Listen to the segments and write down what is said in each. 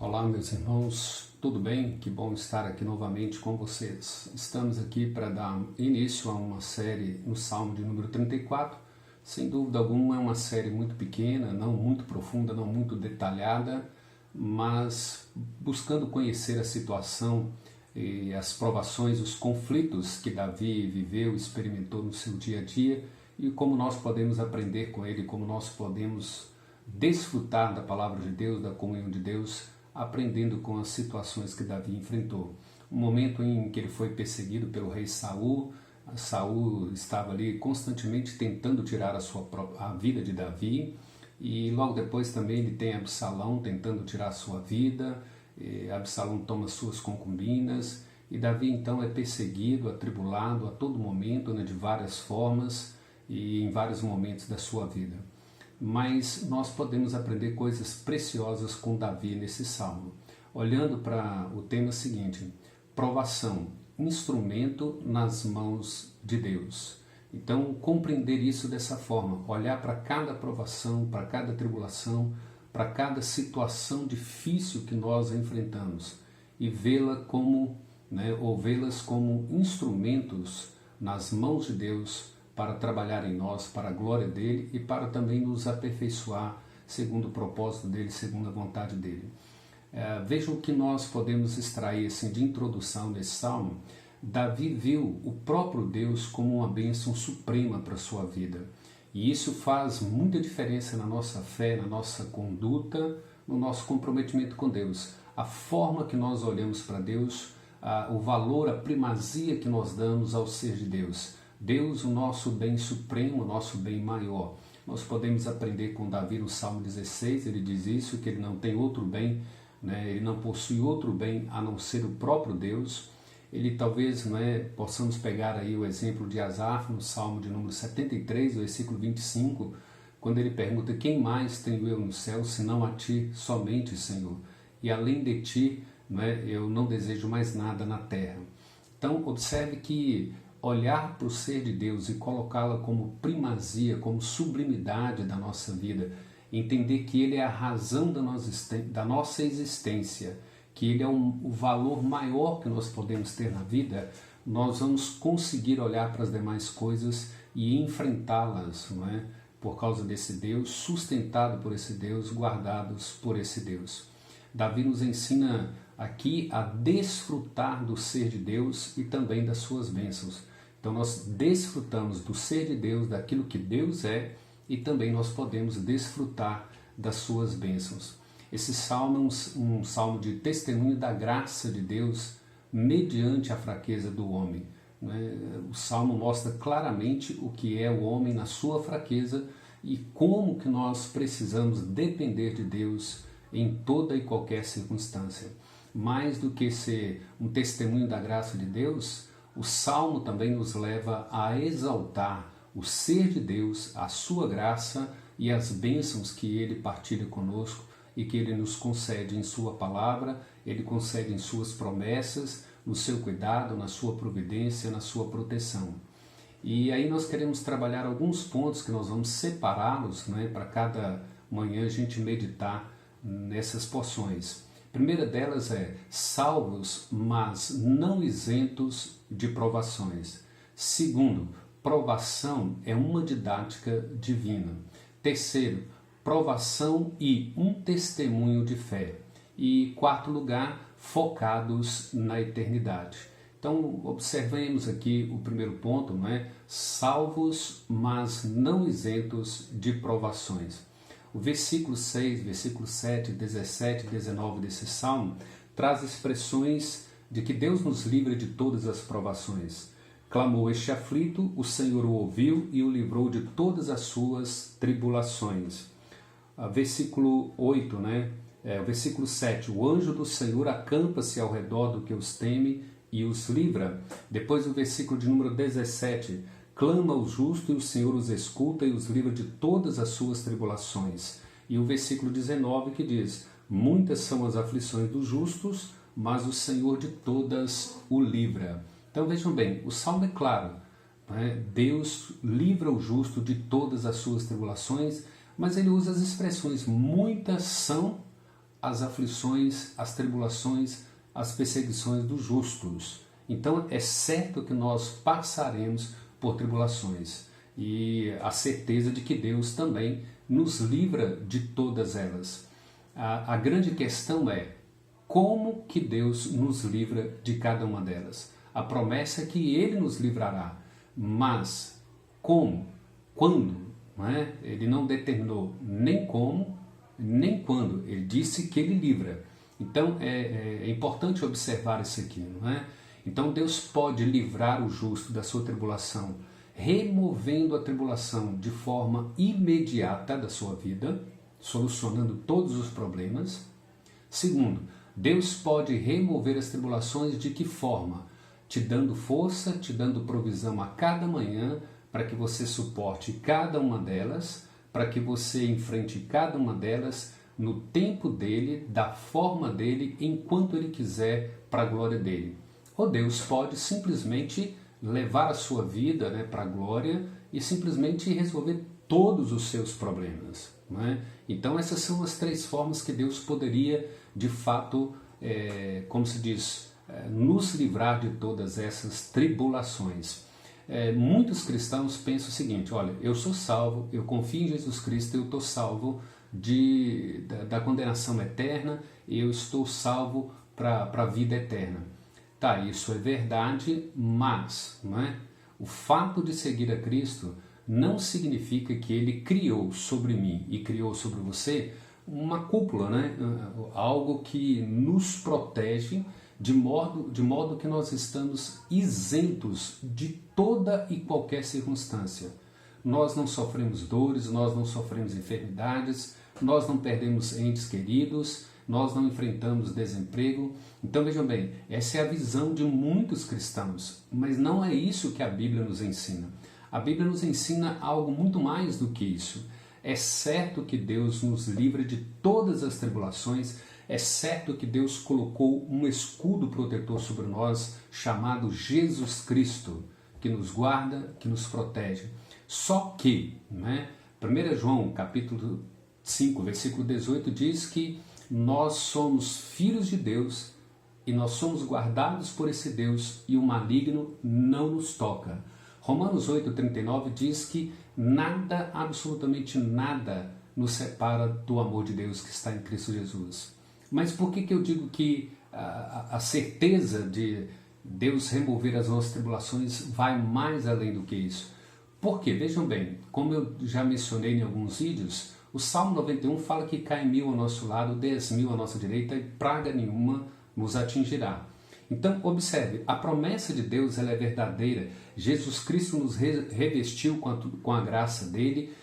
Olá, meus irmãos, tudo bem? Que bom estar aqui novamente com vocês. Estamos aqui para dar início a uma série no Salmo de número 34. Sem dúvida alguma é uma série muito pequena, não muito profunda, não muito detalhada, mas buscando conhecer a situação e as provações, os conflitos que Davi viveu, experimentou no seu dia a dia e como nós podemos aprender com ele, como nós podemos desfrutar da palavra de Deus, da comunhão de Deus, aprendendo com as situações que Davi enfrentou. Um momento em que ele foi perseguido pelo rei Saul. Saul estava ali constantemente tentando tirar a vida de Davi, e logo depois também ele tem Absalão tentando tirar a sua vida. Absalão toma suas concubinas e Davi então é perseguido, atribulado a todo momento, de várias formas e em vários momentos da sua vida. Mas nós podemos aprender coisas preciosas com Davi nesse salmo. Olhando para o tema seguinte: provação, instrumento nas mãos de Deus. Então, compreender isso dessa forma, olhar para cada provação, para cada tribulação, para cada situação difícil que nós enfrentamos e vê-la como, ou vê-las como instrumentos nas mãos de Deus para trabalhar em nós, para a glória dele e para também nos aperfeiçoar segundo o propósito dele, segundo a vontade dele. Vejam o que nós podemos extrair assim, de introdução nesse salmo. Davi viu o próprio Deus como uma bênção suprema para a sua vida. E isso faz muita diferença na nossa fé, na nossa conduta, no nosso comprometimento com Deus. A forma que nós olhamos para Deus, o valor, a primazia que nós damos ao ser de Deus. Deus, o nosso bem supremo, o nosso bem maior. Nós podemos aprender com Davi no Salmo 16, ele diz isso, que ele não tem outro bem, ele não possui outro bem a não ser o próprio Deus. Ele talvez, possamos pegar aí o exemplo de Asaf no Salmo de número 73, versículo 25, quando ele pergunta: quem mais tenho eu no céu, senão a ti somente, Senhor? E além de ti, eu não desejo mais nada na terra. Então, observe que olhar para o ser de Deus e colocá-la como primazia, como sublimidade da nossa vida, entender que Ele é a razão da nossa existência, que Ele é o valor maior que nós podemos ter na vida, nós vamos conseguir olhar para as demais coisas e enfrentá-las, por causa desse Deus, sustentado por esse Deus, guardados por esse Deus. Davi nos ensina aqui a desfrutar do ser de Deus e também das suas bênçãos. Então nós desfrutamos do ser de Deus, daquilo que Deus é, e também nós podemos desfrutar das suas bênçãos. Esse salmo é um salmo de testemunho da graça de Deus mediante a fraqueza do homem. O salmo mostra claramente o que é o homem na sua fraqueza e como que nós precisamos depender de Deus em toda e qualquer circunstância. Mais do que ser um testemunho da graça de Deus, o Salmo também nos leva a exaltar o ser de Deus, a sua graça e as bênçãos que Ele partilha conosco e que Ele nos concede em sua palavra, Ele concede em suas promessas, no seu cuidado, na sua providência, na sua proteção. E aí nós queremos trabalhar alguns pontos que nós vamos separá-los, para cada manhã a gente meditar nessas porções. A primeira delas é salvos, mas não isentos de provações. Segundo, provação é uma didática divina. Terceiro, provação e um testemunho de fé. E quarto lugar, focados na eternidade. Então, observemos aqui o primeiro ponto, salvos, mas não isentos de provações. O versículo 6, versículo 7, 17 e 19 desse salmo traz expressões de que Deus nos livra de todas as provações. Clamou este aflito, o Senhor o ouviu e o livrou de todas as suas tribulações. Versículo 8, versículo 7, o anjo do Senhor acampa-se ao redor do que os teme e os livra. Depois o versículo de número 17, clama o justo e o Senhor os escuta e os livra de todas as suas tribulações. E o versículo 19 que diz: muitas são as aflições dos justos, mas o Senhor de todas o livra. Então vejam bem, o salmo é claro, Deus livra o justo de todas as suas tribulações, mas ele usa as expressões muitas são as aflições, as tribulações, as perseguições dos justos. Então é certo que nós passaremos por tribulações e a certeza de que Deus também nos livra de todas elas. A grande questão é como que Deus nos livra de cada uma delas. A promessa é que Ele nos livrará, mas como? Quando? Não é? Ele não determinou nem como, nem quando. Ele disse que Ele livra. Então é importante observar isso aqui, não é? Então Deus pode livrar o justo da sua tribulação, removendo a tribulação de forma imediata da sua vida, solucionando todos os problemas. Segundo, Deus pode remover as tribulações de que forma? Te dando força, te dando provisão a cada manhã, para que você suporte cada uma delas, para que você enfrente cada uma delas no tempo dele, da forma dele, enquanto ele quiser, para a glória dele. Ou Deus pode simplesmente levar a sua vida, né, para a glória e simplesmente resolver todos os seus problemas. Não é? Então essas são as três formas que Deus poderia, de fato, como se diz, nos livrar de todas essas tribulações. Muitos cristãos pensam o seguinte: olha, eu sou salvo, eu confio em Jesus Cristo, eu estou salvo da condenação eterna, eu estou salvo para a vida eterna. Tá, isso é verdade, mas não é? O fato de seguir a Cristo não significa que Ele criou sobre mim e criou sobre você uma cúpula, né? Algo que nos protege de modo que nós estamos isentos de toda e qualquer circunstância. Nós não sofremos dores, nós não sofremos enfermidades, nós não perdemos entes queridos, nós não enfrentamos desemprego. Então vejam bem, essa é a visão de muitos cristãos, mas não é isso que a Bíblia nos ensina. A Bíblia nos ensina algo muito mais do que isso. É certo que Deus nos livra de todas as tribulações, é certo que Deus colocou um escudo protetor sobre nós, chamado Jesus Cristo, que nos guarda, que nos protege. Só que, né, 1 João capítulo 5, versículo 18 diz que nós somos filhos de Deus e nós somos guardados por esse Deus e o maligno não nos toca. Romanos 8,39 diz que nada, absolutamente nada, nos separa do amor de Deus que está em Cristo Jesus. Mas por que eu digo que a certeza de Deus remover as nossas tribulações vai mais além do que isso? Porque, vejam bem, como eu já mencionei em alguns vídeos, o Salmo 91 fala que cai 1.000 ao nosso lado, 10.000 à nossa direita e praga nenhuma nos atingirá. Então, observe, a promessa de Deus ela é verdadeira. Jesus Cristo nos revestiu com a graça dele.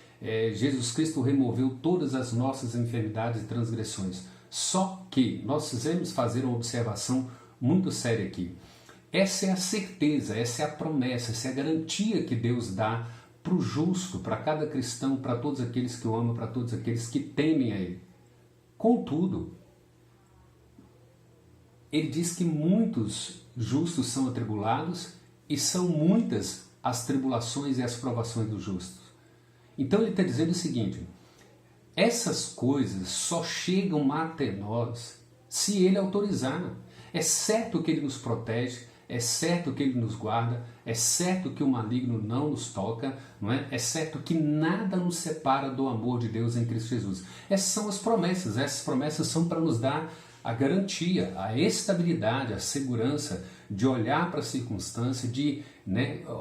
Jesus Cristo removeu todas as nossas enfermidades e transgressões. Só que nós precisamos fazer uma observação muito séria aqui. Essa é a certeza, essa é a promessa, essa é a garantia que Deus dá para o justo, para cada cristão, para todos aqueles que o amam, para todos aqueles que temem a Ele. Contudo, Ele diz que muitos justos são atribulados e são muitas as tribulações e as provações dos justos. Então Ele está dizendo o seguinte: essas coisas só chegam até nós se Ele autorizar. É certo que Ele nos protege, é certo que Ele nos guarda, é certo que o maligno não nos toca, não é? É certo que nada nos separa do amor de Deus em Cristo Jesus. Essas são as promessas, essas promessas são para nos dar a garantia, a estabilidade, a segurança de olhar para a circunstância, de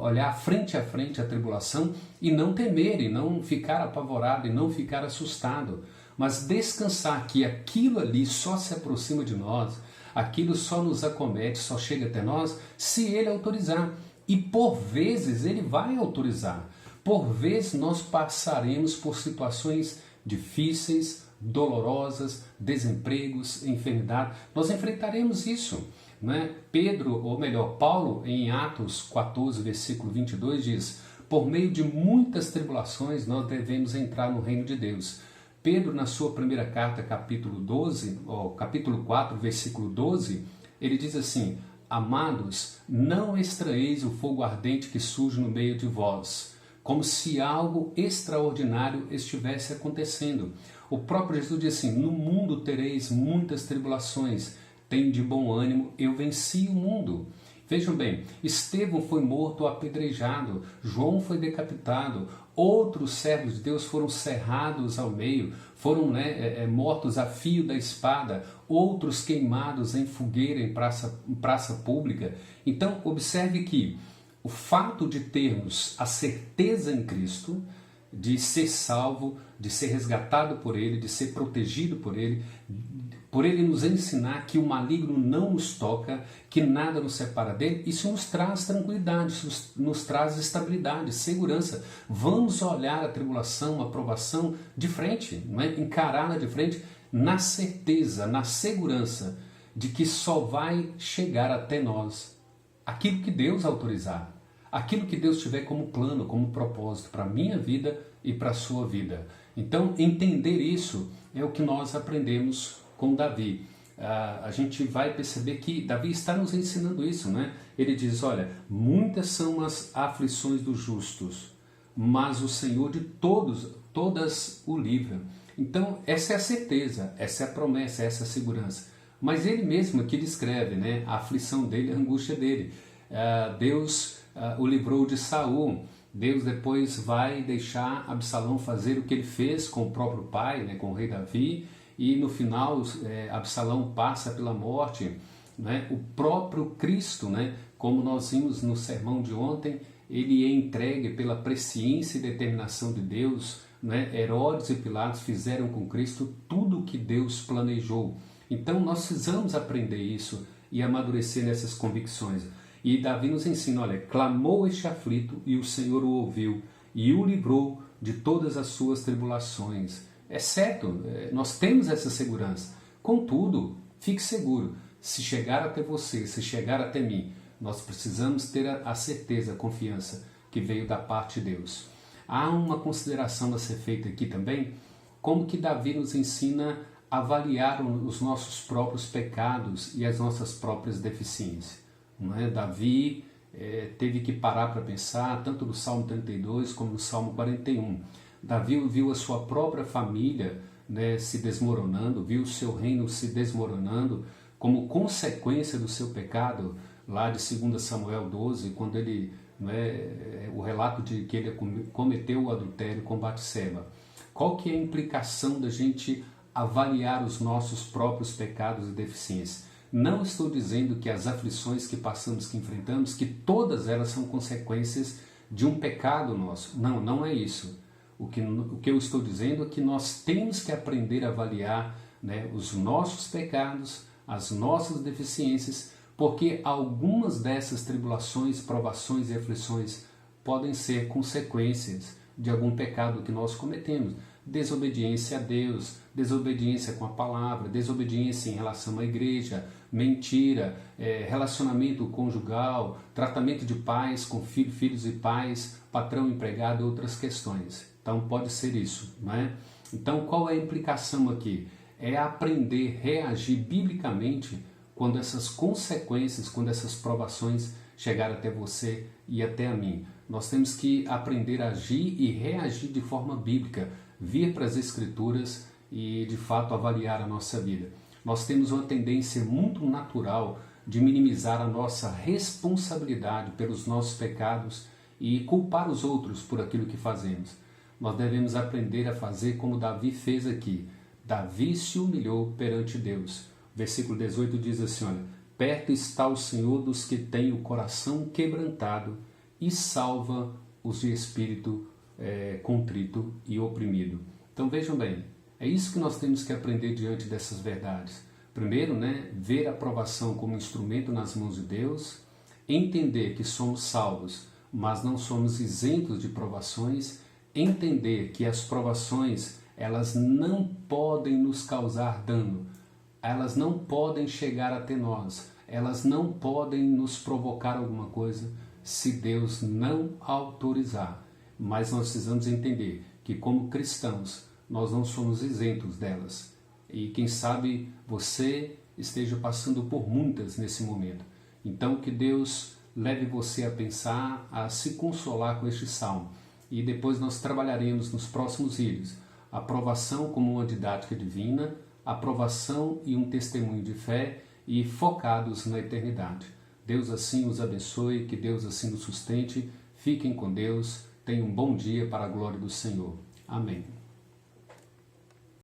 olhar frente a frente a tribulação e não temer, e não ficar apavorado, e não ficar assustado, mas descansar que aquilo ali só se aproxima de nós, aquilo só nos acomete, só chega até nós se Ele autorizar. E por vezes Ele vai autorizar. Por vezes nós passaremos por situações difíceis, dolorosas, desempregos, enfermidade. Nós enfrentaremos isso. Né? Paulo, em Atos 14, versículo 22, diz: por meio de muitas tribulações nós devemos entrar no reino de Deus. Pedro, na sua primeira carta, capítulo 4, versículo 12, ele diz assim: amados, não estranheis o fogo ardente que surge no meio de vós, como se algo extraordinário estivesse acontecendo. O próprio Jesus disse assim: no mundo tereis muitas tribulações, tem de bom ânimo, eu venci o mundo. Vejam bem, Estevão foi morto apedrejado, João foi decapitado, outros servos de Deus foram cerrados ao meio, foram mortos a fio da espada, outros queimados em fogueira em praça pública. Então, observe que o fato de termos a certeza em Cristo, de ser salvo, de ser resgatado por Ele, de ser protegido por Ele nos ensinar que o maligno não nos toca, que nada nos separa dele, isso nos traz tranquilidade, isso nos traz estabilidade, segurança. Vamos olhar a tribulação, a provação de frente, não é? Encará-la de frente, na certeza, na segurança de que só vai chegar até nós aquilo que Deus autorizar, aquilo que Deus tiver como plano, como propósito para a minha vida e para a sua vida. Então, entender isso é o que nós aprendemos com Davi. A gente vai perceber que Davi está nos ensinando isso, né? Ele diz, olha, muitas são as aflições dos justos, mas o Senhor de todas o livra. Então, essa é a certeza, essa é a promessa, essa é a segurança. Mas ele mesmo aqui descreve, né, a aflição dele, a angústia dele. Deus o livrou de Saul. Deus depois vai deixar Absalão fazer o que ele fez com o próprio pai, né, com o rei Davi, e no final Absalão passa pela morte. Né? O próprio Cristo, né, como nós vimos no sermão de ontem, ele é entregue pela presciência e determinação de Deus. Né? Herodes e Pilatos fizeram com Cristo tudo o que Deus planejou. Então nós precisamos aprender isso e amadurecer nessas convicções. E Davi nos ensina, olha, clamou este aflito e o Senhor o ouviu e o livrou de todas as suas tribulações. É certo, nós temos essa segurança. Contudo, fique seguro, se chegar até você, se chegar até mim, nós precisamos ter a certeza, a confiança que veio da parte de Deus. Há uma consideração a ser feita aqui também, como que Davi nos ensina a avaliar os nossos próprios pecados e as nossas próprias deficiências. Não é? Davi teve que parar para pensar, tanto no Salmo 32 como no Salmo 41. Davi viu a sua própria família, né, se desmoronando, viu o seu reino se desmoronando como consequência do seu pecado, lá de 2 Samuel 12, quando ele, o relato de que ele cometeu o adultério com Batseba. Qual que é a implicação da gente avaliar os nossos próprios pecados e deficiências? Não estou dizendo que as aflições que passamos, que enfrentamos, que todas elas são consequências de um pecado nosso. Não, não é isso. O que eu estou dizendo é que nós temos que aprender a avaliar, né, os nossos pecados, as nossas deficiências, porque algumas dessas tribulações, provações e aflições podem ser consequências de algum pecado que nós cometemos. Desobediência a Deus, desobediência com a palavra, desobediência em relação à igreja, mentira, relacionamento conjugal, tratamento de pais com filhos e pais, patrão, empregado e outras questões. Então pode ser isso, não é? Então qual é a implicação aqui? É aprender a reagir biblicamente quando essas consequências, quando essas provações chegarem até você e até a mim. Nós temos que aprender a agir e reagir de forma bíblica, vir para as Escrituras e de fato avaliar a nossa vida. Nós temos uma tendência muito natural de minimizar a nossa responsabilidade pelos nossos pecados e culpar os outros por aquilo que fazemos. Nós devemos aprender a fazer como Davi fez aqui. Davi se humilhou perante Deus. Versículo 18 diz assim, olha, perto está o Senhor dos que têm o coração quebrantado e salva os de espírito contrito e oprimido. Então vejam bem, é isso que nós temos que aprender diante dessas verdades. Primeiro, ver a provação como instrumento nas mãos de Deus, entender que somos salvos, mas não somos isentos de provações, entender que as provações elas não podem nos causar dano, elas não podem chegar até nós, elas não podem nos provocar alguma coisa se Deus não autorizar. Mas nós precisamos entender que como cristãos nós não somos isentos delas. E quem sabe você esteja passando por muitas nesse momento. Então que Deus leve você a pensar, a se consolar com este salmo. E depois nós trabalharemos nos próximos vídeos aprovação como uma didática divina, aprovação e um testemunho de fé e focados na eternidade. Deus assim os abençoe, que Deus assim os sustente. Fiquem com Deus, tenham um bom dia para a glória do Senhor. Amém.